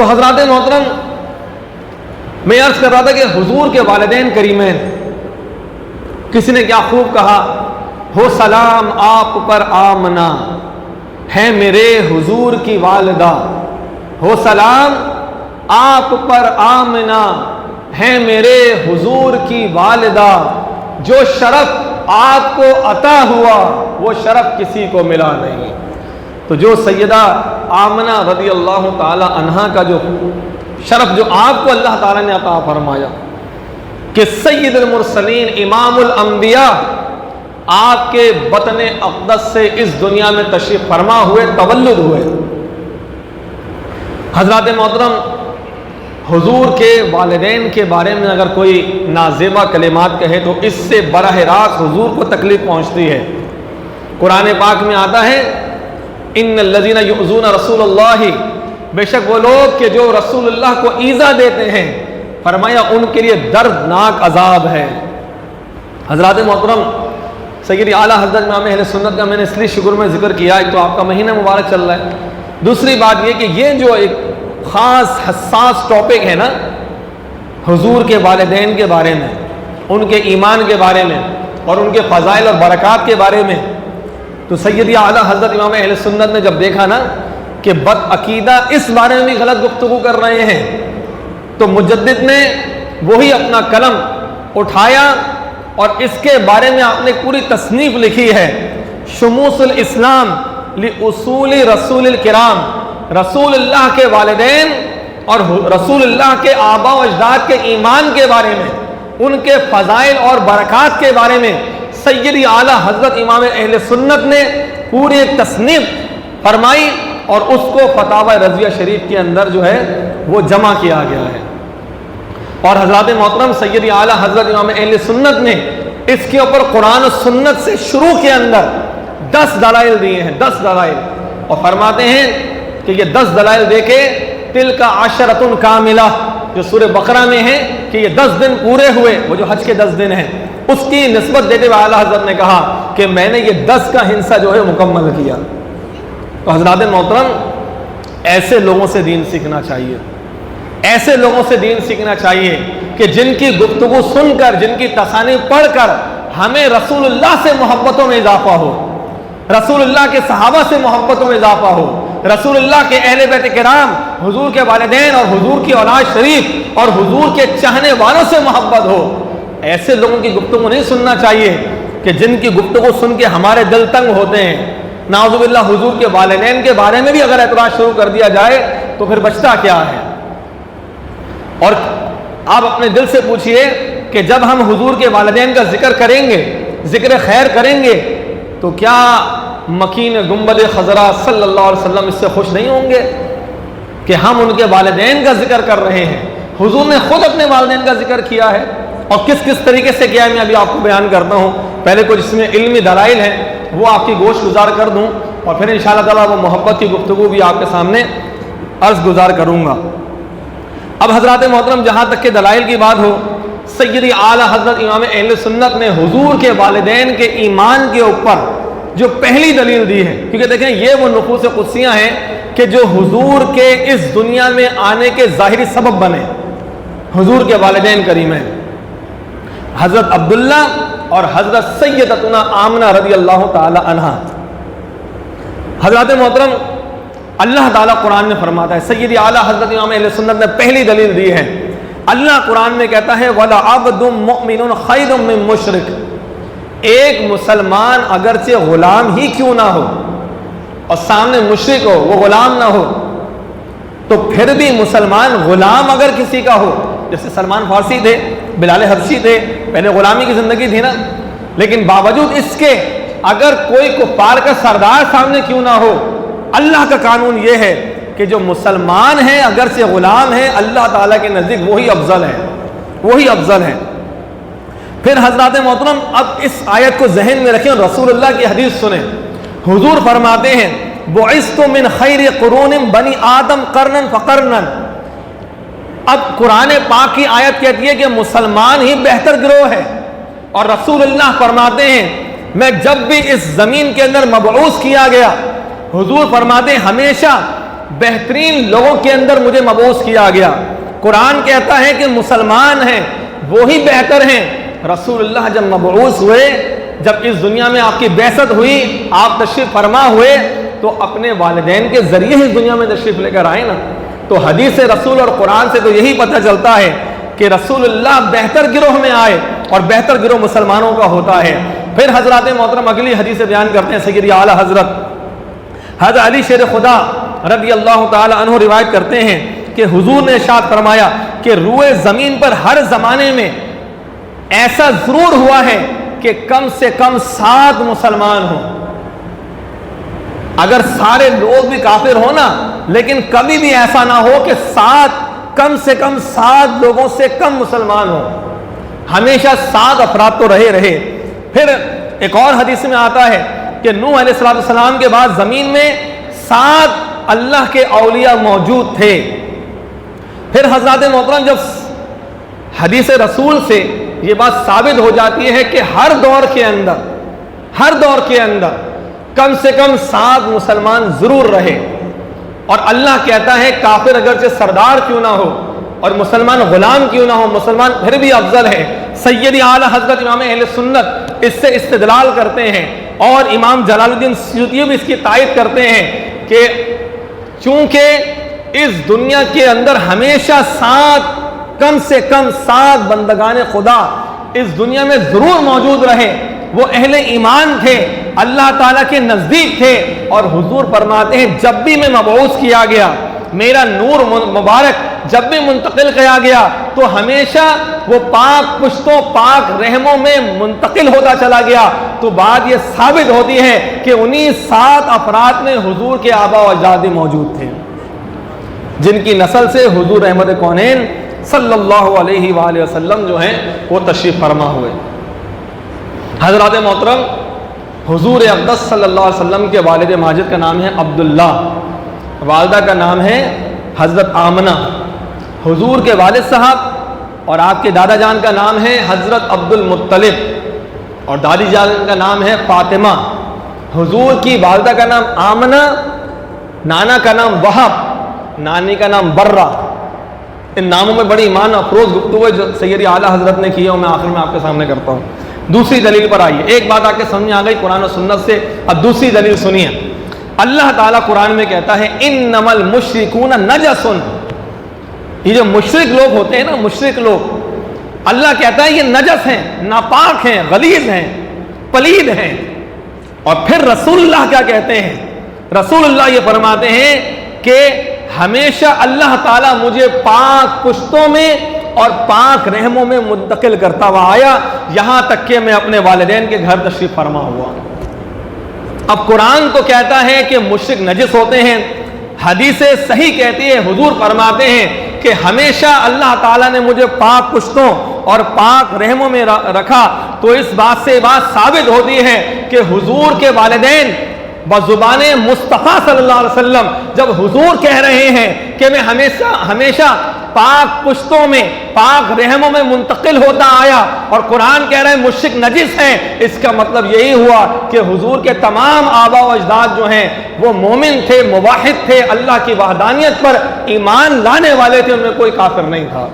تو حضرات محترم، میں عرض کر رہا تھا کہ حضور کے والدین کریمین، کسی نے کیا خوب کہا، ہو سلام آپ پر آمنہ ہے میرے حضور کی والدہ، ہو سلام آپ پر آمنہ ہے میرے حضور کی والدہ، جو شرف آپ کو عطا ہوا وہ شرف کسی کو ملا نہیں۔ تو جو سیدہ آمنہ رضی اللہ تعالی عنہا کا جو شرف جو آپ کو اللہ تعالیٰ نے عطا فرمایا کہ سید المرسلین امام الانبیاء آپ کے بطن اقدس سے اس دنیا میں تشریف فرما ہوئے، تولد ہوئے۔ حضرات محترم، حضور کے والدین کے بارے میں اگر کوئی نازیبہ کلمات کہے تو اس سے براہ راست حضور کو تکلیف پہنچتی ہے۔ قرآن پاک میں آتا ہے ان الذین یؤذون رسول اللہ، بے شک وہ لوگ کہ جو رسول اللہ کو ایذا دیتے ہیں، فرمایا ان کے لیے دردناک عذاب ہے۔ حضرات محترم، سید اعلیٰ حضرت امام اہل سنت کا میں نے اس لیے شکر میں ذکر کیا، ایک تو آپ کا مہینہ مبارک چل رہا ہے، دوسری بات یہ کہ یہ جو ایک خاص حساس ٹاپک ہے نا حضور کے والدین کے بارے میں، ان کے ایمان کے بارے میں اور ان کے فضائل اور برکات کے بارے میں، تو سید اعلیٰ حضرت امام اہل سنت نے جب دیکھا نا کہ بدعقیدہ اس بارے میں بھی غلط گفتگو کر رہے ہیں، تو مجدد نے وہی اپنا قلم اٹھایا اور اس کے بارے میں آپ نے پوری تصنیف لکھی ہے، شموس الاسلام لاصول رسول الکرام، رسول اللہ کے والدین اور رسول اللہ کے آباء و اجداد کے ایمان کے بارے میں، ان کے فضائل اور برکات کے بارے میں سیدی اعلیٰ حضرت امام اہل سنت نے پوری ایک تصنیف فرمائی اور اس کو فتاوی رضویہ شریف کے اندر جو ہے وہ جمع کیا گیا ہے۔ اور حضرات محترم، سیدی اعلیٰ حضرت امام اہل سنت نے اس کے اوپر قرآن و سنت سے شروع کے اندر 10 دلائل دیے ہیں، 10 دلائل، اور فرماتے ہیں کہ یہ 10 دلائل دے کے تلک عشرۃ کاملہ جو سورہ بقرہ میں ہے کہ یہ 10 دن پورے ہوئے، وہ جو حج کے 10 دن ہیں، اس کی نسبت دیتے ہوئے اعلیٰ حضرت نے کہا کہ میں نے یہ 10 کا ہنسہ جو ہے مکمل کیا۔ تو حضرات محترم، ایسے لوگوں سے دین سیکھنا چاہیے، ایسے لوگوں سے دین سیکھنا چاہیے کہ جن کی گفتگو سن کر، جن کی تصانیف پڑھ کر ہمیں رسول اللہ سے محبتوں میں اضافہ ہو، رسول اللہ کے صحابہ سے محبتوں میں اضافہ ہو، رسول اللہ کے اہل بیت کرام، حضور کے والدین اور حضور کی اولاد شریف اور حضور کے چاہنے والوں سے محبت ہو۔ ایسے لوگوں کی گفتگو نہیں سننا چاہیے کہ جن کی گفتگو سن کے ہمارے دل تنگ ہوتے ہیں۔ نعوذ باللہ، حضور کے والدین کے بارے میں بھی اگر اعتراض شروع کر دیا جائے تو پھر بچتا کیا ہے؟ اور آپ اپنے دل سے پوچھئے کہ جب ہم حضور کے والدین کا ذکر کریں گے، ذکر خیر کریں گے، تو کیا مکین گنبد خضرا صلی اللہ علیہ وسلم اس سے خوش نہیں ہوں گے کہ ہم ان کے والدین کا ذکر کر رہے ہیں؟ حضور نے خود اپنے والدین کا ذکر کیا ہے، اور کس کس طریقے سے کیا ہے میں ابھی آپ کو بیان کرتا ہوں۔ پہلے کچھ اس میں علمی دلائل ہیں وہ آپ کی گوش گزار کر دوں، اور پھر انشاءاللہ تعالیٰ وہ محبت کی گفتگو بھی آپ کے سامنے عرض گزار کروں گا۔ اب حضرات محترم، جہاں تک کہ دلائل کی بات ہو، سیدی اعلیٰ حضرت امام اہل سنت نے حضور کے والدین کے ایمان کے اوپر جو پہلی دلیل دی ہے، کیونکہ دیکھیں یہ وہ نفوس قدسیاں ہیں کہ جو حضور کے اس دنیا میں آنے کے ظاہری سبب بنے، حضور کے والدین کریمین حضرت عبداللہ اور حضرت سیدتنا آمنہ رضی اللہ تعالی عنہ۔ حضرات محترم، اللہ تعالیٰ قرآن میں فرماتا ہے، سیدی اعلیٰ حضرت امام اہل سنت نے پہلی دلیل دی ہے، اللہ قرآن میں کہتا ہے وَلَعَبْدٌ مُؤْمِنٌ خَيْرٌ مِّن مُشْرِكٍ، ایک مسلمان اگرچہ غلام ہی کیوں نہ ہو اور سامنے مشرک ہو، وہ غلام نہ ہو، تو پھر بھی مسلمان غلام اگر کسی کا ہو، جیسے سلمان فارسی تھے، بلال حبشی تھے، پہلے غلامی کی زندگی تھی نا، لیکن باوجود اس کے اگر کوئی کفار کا سردار سامنے کیوں نہ ہو، اللہ کا قانون یہ ہے کہ جو مسلمان ہیں اگرچہ غلام ہیں، اللہ تعالیٰ کے نزدیک وہی افضل ہے، وہی افضل ہے۔ پھر حضرات محترم، اب اس آیت کو ذہن میں رکھیں اور رسول اللہ کی حدیث سنیں۔ حضور فرماتے ہیں بعثت من خیر قرون بنی آدم قرنا فقرنا۔ اب قرآن پاک کی آیت کہتی ہے کہ مسلمان ہی بہتر گروہ ہے، اور رسول اللہ فرماتے ہیں میں جب بھی اس زمین کے اندر مبعوث کیا گیا، حضور فرماتے ہیں ہمیشہ بہترین لوگوں کے اندر مجھے مبعوث کیا گیا۔ قرآن کہتا ہے کہ مسلمان ہیں وہی بہتر ہیں۔ رسول اللہ جب مبعوث ہوئے، جب اس دنیا میں آپ کی بعثت ہوئی، آپ تشریف فرما ہوئے، تو اپنے والدین کے ذریعے اس دنیا میں تشریف لے کر آئے نا۔ تو حدیث رسول اور قرآن سے تو یہی پتہ چلتا ہے کہ رسول اللہ بہتر گروہ میں آئے، اور بہتر گروہ مسلمانوں کا ہوتا ہے۔ پھر حضرات محترم اگلی حدیث بیان کرتے ہیں سیدی اعلیٰ حضرت علی شیر خدا رضی اللہ تعالی عنہ روایت کرتے ہیں کہ حضور نے ارشاد فرمایا کہ روئے زمین پر ہر زمانے میں ایسا ضرور ہوا ہے کہ کم سے کم 7 مسلمان ہوں۔ اگر سارے لوگ بھی کافر ہو نا، لیکن کبھی بھی ایسا نہ ہو کہ کم سے کم 7 لوگوں سے کم مسلمان ہوں، ہمیشہ 7 افراد تو رہے۔ پھر ایک اور حدیث میں آتا ہے کہ نوح علیہ السلام کے بعد زمین میں 7 اللہ کے اولیاء موجود تھے۔ پھر حضرات محترم جب حدیث رسول سے یہ بات ثابت ہو جاتی ہے کہ ہر دور کے اندر کم سے کم 7 مسلمان ضرور رہے، اور اللہ کہتا ہے کافر اگرچہ سردار کیوں نہ ہو اور مسلمان غلام کیوں نہ ہو، مسلمان پھر بھی افضل ہے۔ سیدی اعلیٰ حضرت امام اہل سنت اس سے استدلال کرتے ہیں، اور امام جلال الدین سیوطی بھی اس کی تائید کرتے ہیں کہ چونکہ اس دنیا کے اندر ہمیشہ کم سے کم 7 بندگان خدا اس دنیا میں ضرور موجود رہے، وہ اہل ایمان تھے، اللہ تعالیٰ کے نزدیک تھے، اور حضور فرماتے ہیں جب بھی میں مبعوث کیا گیا، میرا نور مبارک جب بھی منتقل کیا گیا، تو ہمیشہ وہ پاک پشتوں پاک رحموں میں منتقل ہوتا چلا گیا۔ تو بات یہ ثابت ہوتی ہے کہ انہی 7 افراد میں حضور کے آبا و اجداد موجود تھے، جن کی نسل سے حضور رحمت کونین صلی اللہ علیہ وآلہ وسلم جو ہیں وہ تشریف فرما ہوئے۔ حضرات محترم، حضور اقدس صلی اللہ علیہ وسلم کے والد ماجد کا نام ہے عبداللہ، والدہ کا نام ہے حضرت آمنہ۔ حضور کے والد صاحب اور آپ کے دادا جان کا نام ہے حضرت عبد المطلب، اور دادی جان کا نام ہے فاطمہ۔ حضور کی والدہ کا نام آمنہ، نانا کا نام وہب، نانی کا نام برہ۔ ان ناموں میں بڑی ایمان افروز گفتگو ہے جو سیدی اعلیٰ حضرت نے کی ہے، اور میں آخر میں آپ کے سامنے کرتا ہوں۔ دوسری دلیل پر آئیے، ایک بات آپ کے سمجھ میں آ گئی قرآن و سنت سے، اب دوسری دلیل سنیے۔ اللہ تعالیٰ قرآن میں کہتا ہے انما المشرکون نجس، یہ جو مشرک لوگ ہوتے ہیں نا، مشرک لوگ، اللہ کہتا ہے یہ نجس ہیں، ناپاک ہیں، غلیظ ہیں، پلید ہیں۔ اور پھر رسول اللہ کیا کہتے ہیں؟ رسول اللہ یہ فرماتے ہیں کہ ہمیشہ اللہ تعالیٰ مجھے پاک پشتوں میں اور پاک رحموں میں منتقل کرتا ہوا آیا، یہاں تک کہ میں اپنے والدین کے گھر تشریف فرما ہوا۔ اب قرآن تو کہتا ہے کہ مشرک نجس ہوتے ہیں، حدیث صحیح کہتی ہے، حضور فرماتے ہیں کہ ہمیشہ اللہ تعالیٰ نے مجھے پاک پشتوں اور پاک رحموں میں رکھا۔ تو اس بات سے بات ثابت ہوتی ہے کہ حضور کے والدین بزبان مصطفیٰ صلی اللہ علیہ وسلم جب حضور کہہ رہے ہیں کہ میں ہمیشہ پاک پشتوں میں پاک رحموں میں منتقل ہوتا آیا، اور قرآن کہہ رہے ہیں مشرک نجس ہیں، اس کا مطلب یہی ہوا کہ حضور کے تمام آبا و اجداد جو ہیں وہ مومن تھے، موحد تھے، اللہ کی وحدانیت پر ایمان لانے والے تھے، ان میں کوئی کافر نہیں تھا۔